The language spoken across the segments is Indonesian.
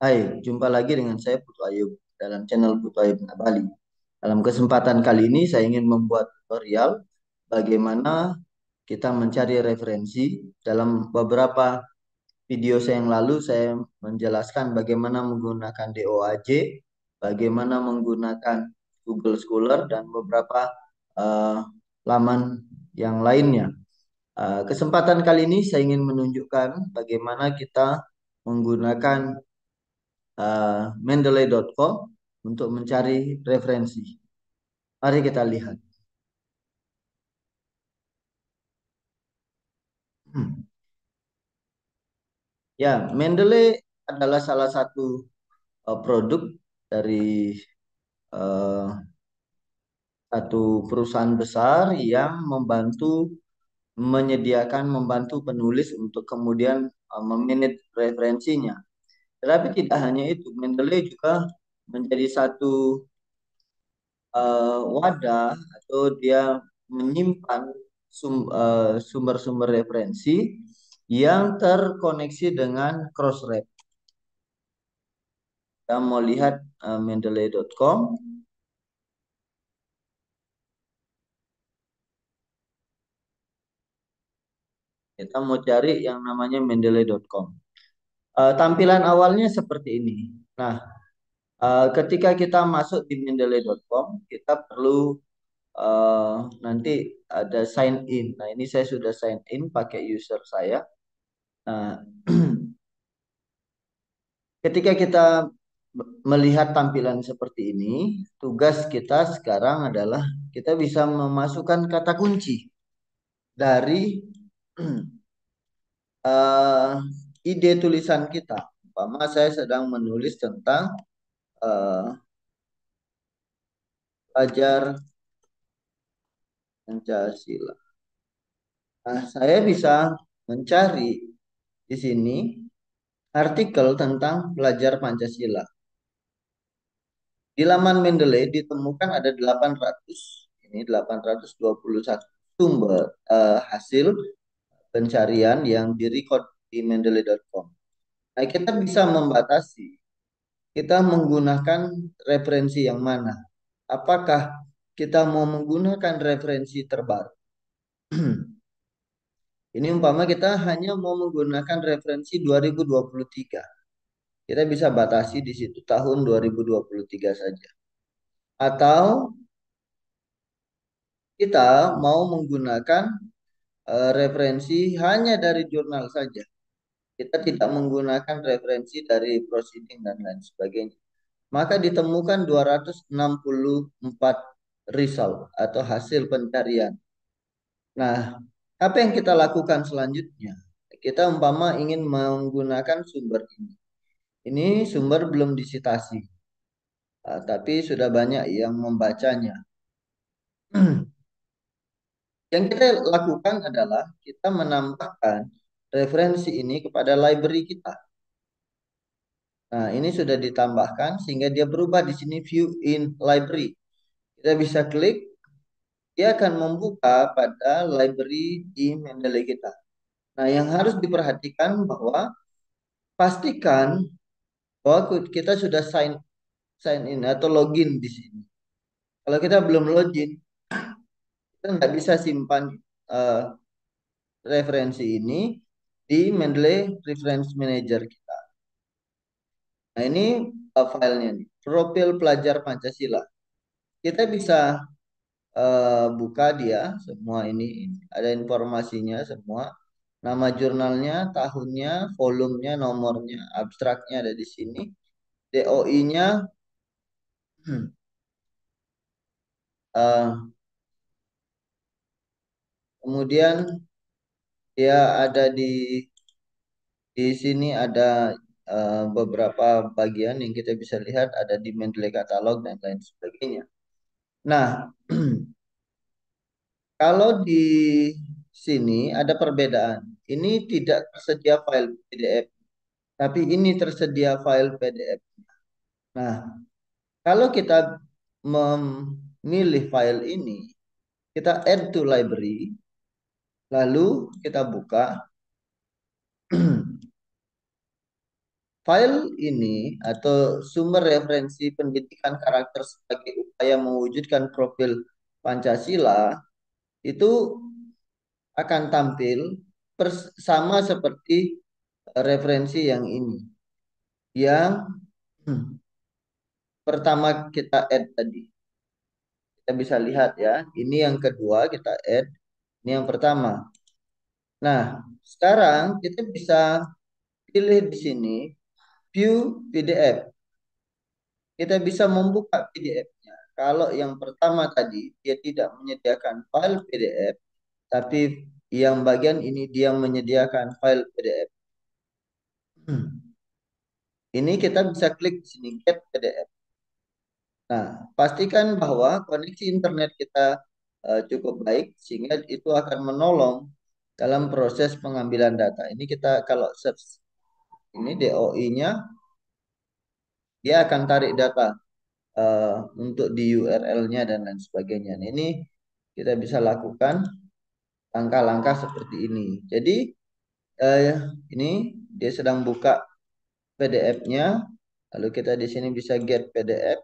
Hai, jumpa lagi dengan saya Putu Ayub dalam channel Putu Ayub Ngabali. Dalam kesempatan kali ini saya ingin membuat tutorial bagaimana kita mencari referensi. Dalam beberapa video saya yang lalu saya menjelaskan bagaimana menggunakan DOAJ, bagaimana menggunakan Google Scholar dan beberapa eh, laman yang lainnya. Kesempatan kali ini saya ingin menunjukkan bagaimana kita menggunakan Mendeley.com untuk mencari referensi. Mari kita lihat. Ya, Mendeley adalah salah satu produk dari uh, satu perusahaan besar yang membantu penulis untuk kemudian memanage referensinya. Tetapi tidak hanya itu, Mendeley juga menjadi satu wadah atau dia menyimpan sumber-sumber referensi yang terkoneksi dengan Crossref. Kita mau lihat Mendeley.com. Kita mau cari yang namanya Mendeley.com. Tampilan awalnya seperti ini. Nah, ketika kita masuk di Mendeley.com, kita perlu nanti ada sign in. Nah, ini saya sudah sign in pakai user saya. Nah, ketika kita melihat tampilan seperti ini, tugas kita sekarang adalah kita bisa memasukkan kata kunci dari eh, ide tulisan kita. Umpama saya sedang menulis tentang eh, pelajar Pancasila. Nah, saya bisa mencari di sini artikel tentang pelajar Pancasila. Di laman Mendeley ditemukan ada 821 sumber hasil pencarian yang direcord di Mendeley.com. Nah, kita bisa membatasi kita menggunakan referensi yang mana. Apakah kita mau menggunakan referensi terbaru? Ini umpama kita hanya mau menggunakan referensi 2023. Kita bisa batasi di situ tahun 2023 saja. Atau kita mau menggunakan referensi hanya dari jurnal saja. Kita tidak menggunakan referensi dari proceeding dan lain sebagainya. Maka ditemukan 264 result atau hasil pencarian. Nah, apa yang kita lakukan selanjutnya? Kita umpama ingin menggunakan sumber ini. Ini sumber belum disitasi, tapi sudah banyak yang membacanya. Yang kita lakukan adalah kita menambahkan referensi ini kepada library kita. Nah, ini sudah ditambahkan sehingga dia berubah di sini view in library. Kita bisa klik, dia akan membuka pada library di Mendeley kita. Nah, yang harus diperhatikan bahwa pastikan bahwa kita sudah sign in atau login di sini. Kalau kita belum login, kita nggak bisa simpan eh, referensi ini di Mendeley Reference Manager kita. Nah, ini filenya nih, profil pelajar Pancasila. Kita bisa buka dia semua ini ada informasinya semua. Nama jurnalnya, tahunnya, volumenya, nomornya, abstraknya ada di sini. DOI-nya kemudian dia ada di sini ada beberapa bagian yang kita bisa lihat ada di Mendeley Catalog dan lain sebagainya. Nah, kalau di sini ada perbedaan. Ini tidak tersedia file PDF, tapi ini tersedia file PDF. Nah, kalau kita memilih file ini, kita add to library, lalu kita buka file ini atau sumber referensi pendidikan karakter sebagai upaya mewujudkan profil Pancasila itu akan tampil sama seperti referensi yang ini. Yang pertama kita add tadi. Kita bisa lihat ya, ini yang kedua kita add, ini yang pertama. Nah, sekarang kita bisa pilih di sini view PDF. Kita bisa membuka PDF-nya. Kalau yang pertama tadi dia tidak menyediakan file PDF, tapi yang bagian ini dia menyediakan file PDF. Ini kita bisa klik di sini get PDF. Nah, pastikan bahwa koneksi internet kita cukup baik sehingga itu akan menolong dalam proses pengambilan data. Ini kita kalau search ini DOI-nya dia akan tarik data untuk di URL-nya dan lain sebagainya. Nah, ini kita bisa lakukan langkah-langkah seperti ini. Jadi eh, ini dia sedang buka PDF-nya, lalu kita di sini bisa get PDF.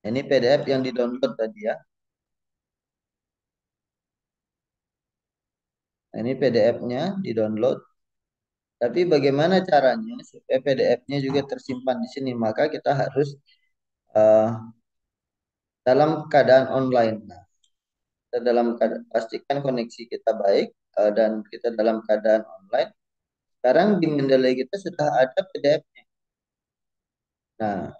Ini PDF yang di-download tadi ya. Nah, ini PDF-nya di-download. Tapi bagaimana caranya supaya PDF-nya juga tersimpan di sini? Maka kita harus eh, dalam keadaan online. Nah, kita pastikan koneksi kita baik dan kita dalam keadaan online. Sekarang di Mendeley kita sudah ada PDF-nya. Nah,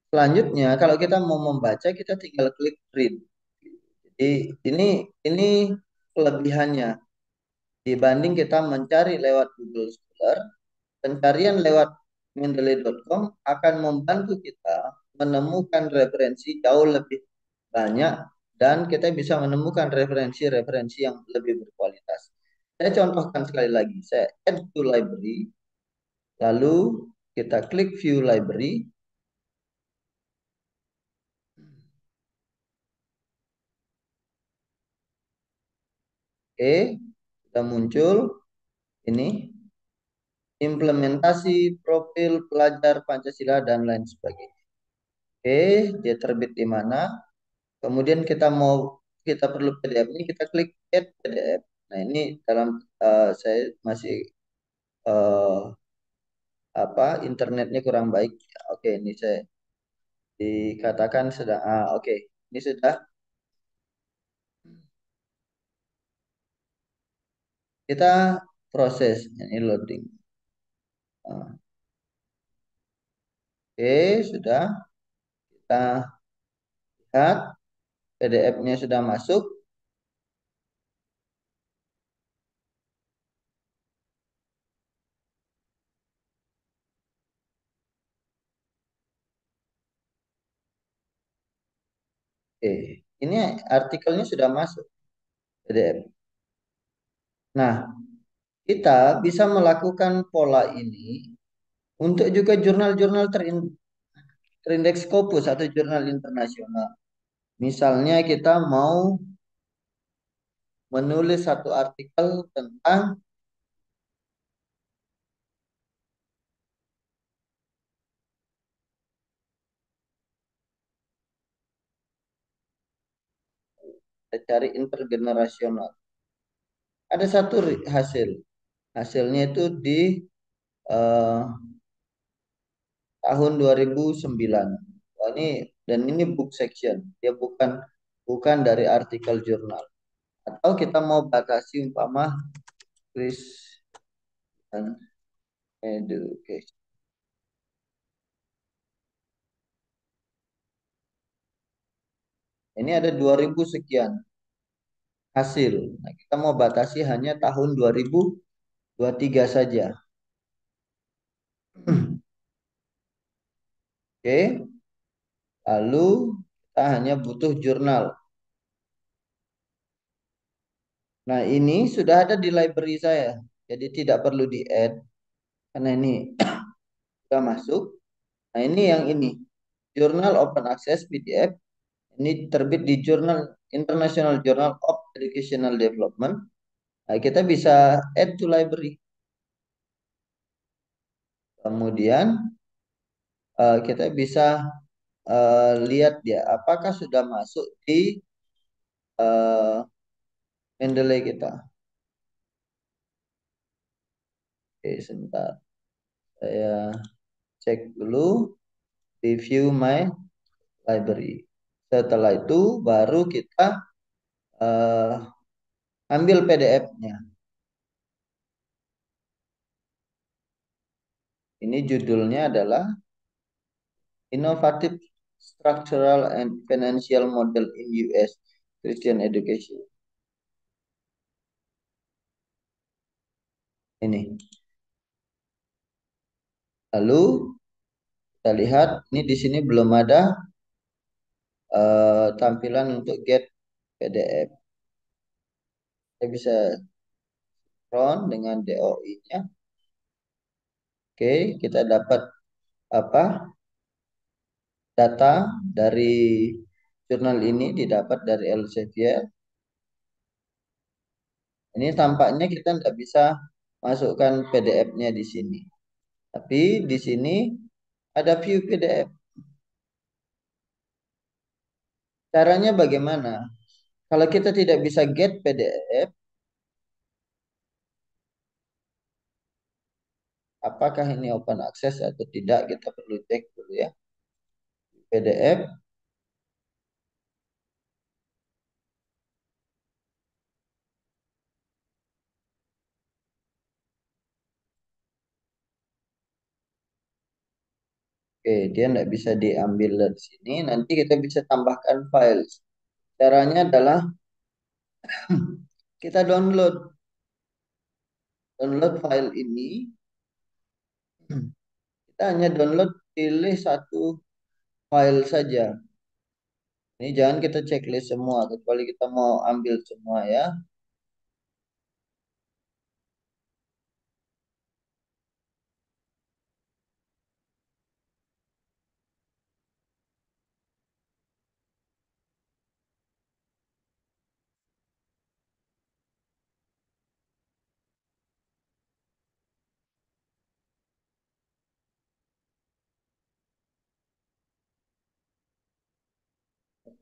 selanjutnya kalau kita mau membaca kita tinggal klik read. Jadi ini kelebihannya dibanding kita mencari lewat Google Scholar. Pencarian lewat mendeley.com akan membantu kita menemukan referensi jauh lebih banyak dan kita bisa menemukan referensi-referensi yang lebih berkualitas. Saya contohkan sekali lagi, saya add to library, lalu kita klik view library. Oke, sudah muncul ini implementasi profil pelajar Pancasila dan lain sebagainya. Oke, dia terbit di mana? Kemudian kita perlu PDF ini kita klik add PDF. Nah ini dalam saya masih eh, internetnya kurang baik. Oke ini saya dikatakan sudah oke ini sudah kita proses ini loading. Oke sudah kita lihat PDF-nya sudah masuk. Oke ini artikelnya sudah masuk PDF. Nah kita bisa melakukan pola ini untuk juga jurnal-jurnal terindeks Scopus atau jurnal internasional. Misalnya kita mau menulis satu artikel tentang cari intergenerasional. Ada satu hasil. Hasilnya itu di eh, tahun 2009. Wah, ini book section. Dia bukan dari artikel jurnal. Atau kita mau batasi umpama Christian Education. Ini ada 2000 sekian hasil. Nah, kita mau batasi hanya tahun 2023 saja. Oke, lalu kita hanya butuh jurnal. Nah, ini sudah ada di library saya. Jadi tidak perlu di-add karena ini sudah masuk. Nah, ini yang ini. Jurnal Open Access PDF. Ini terbit di Jurnal International Journal of Educational Development. Nah, kita bisa add to library. Kemudian kita bisa lihat dia apakah sudah masuk di uh, Mendeley kita. Oke, sebentar. Saya cek dulu review my library. Setelah itu baru kita uh, ambil PDF-nya. Ini judulnya adalah Innovative Structural and Financial Model in US Christian Education. Ini. Lalu kita lihat ini di sini belum ada tampilan untuk get PDF. Kita bisa run dengan DOI-nya. Oke, kita dapat apa? Data dari jurnal ini didapat dari Elsevier. Ini tampaknya kita tidak bisa masukkan PDF-nya di sini. Tapi di sini ada view PDF. Caranya bagaimana? Kalau kita tidak bisa get PDF, apakah ini open access atau tidak? Kita perlu cek dulu ya. PDF. Oke, dia tidak bisa diambil dari sini. Nanti kita bisa tambahkan file. Caranya adalah kita download file ini. Kita hanya download pilih satu file saja. Ini jangan kita checklist semua, kecuali kita mau ambil semua ya.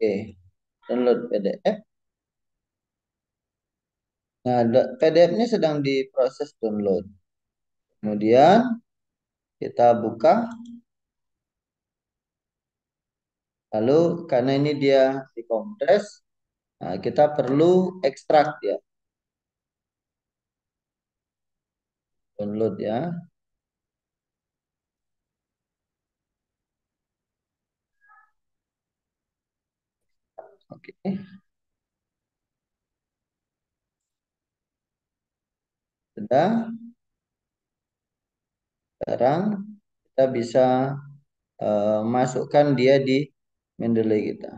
Oke, download PDF. Nah, PDF-nya sedang diproses download. Kemudian kita buka. Lalu karena ini dia dikompres, nah, kita perlu ekstrak ya. Download ya. Oke, sudah. Sekarang kita bisa masukkan dia di Mendeley kita.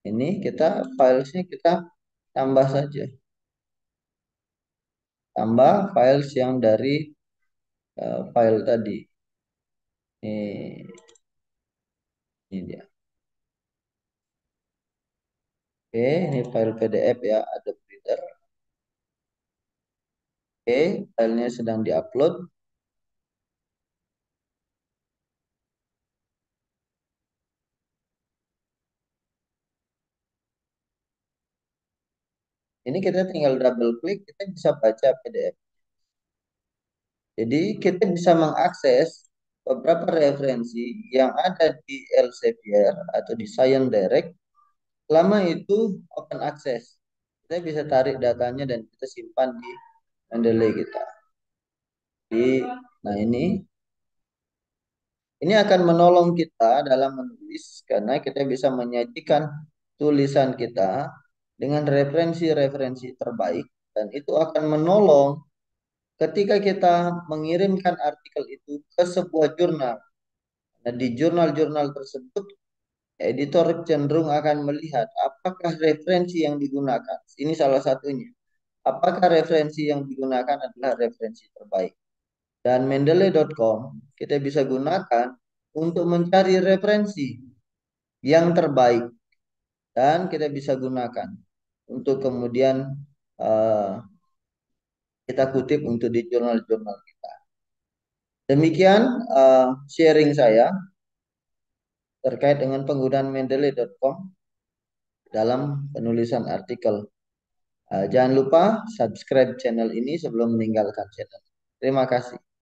Ini kita filesnya kita tambah saja. Tambah files yang dari file tadi. Ini dia. Oke, ini file PDF ya, Adobe Reader. Oke, filenya sedang diupload. Ini kita tinggal double klik, kita bisa baca PDF. Jadi kita bisa mengakses beberapa referensi yang ada di Elsevier atau di Science Direct. Selama itu open access. Kita bisa tarik datanya dan kita simpan di Mendeley kita. Nah ini akan menolong kita dalam menulis karena kita bisa menyajikan tulisan kita dengan referensi-referensi terbaik dan itu akan menolong ketika kita mengirimkan artikel itu ke sebuah jurnal. Nah, di jurnal-jurnal tersebut editor cenderung akan melihat apakah referensi yang digunakan. Ini salah satunya. Apakah referensi yang digunakan adalah referensi terbaik. Dan Mendeley.com kita bisa gunakan untuk mencari referensi yang terbaik. dan kita bisa gunakan untuk kemudian eh, kita kutip untuk di jurnal-jurnal kita. Demikian sharing saya terkait dengan penggunaan Mendeley.com dalam penulisan artikel. Jangan lupa subscribe channel ini sebelum meninggalkan channel. Terima kasih.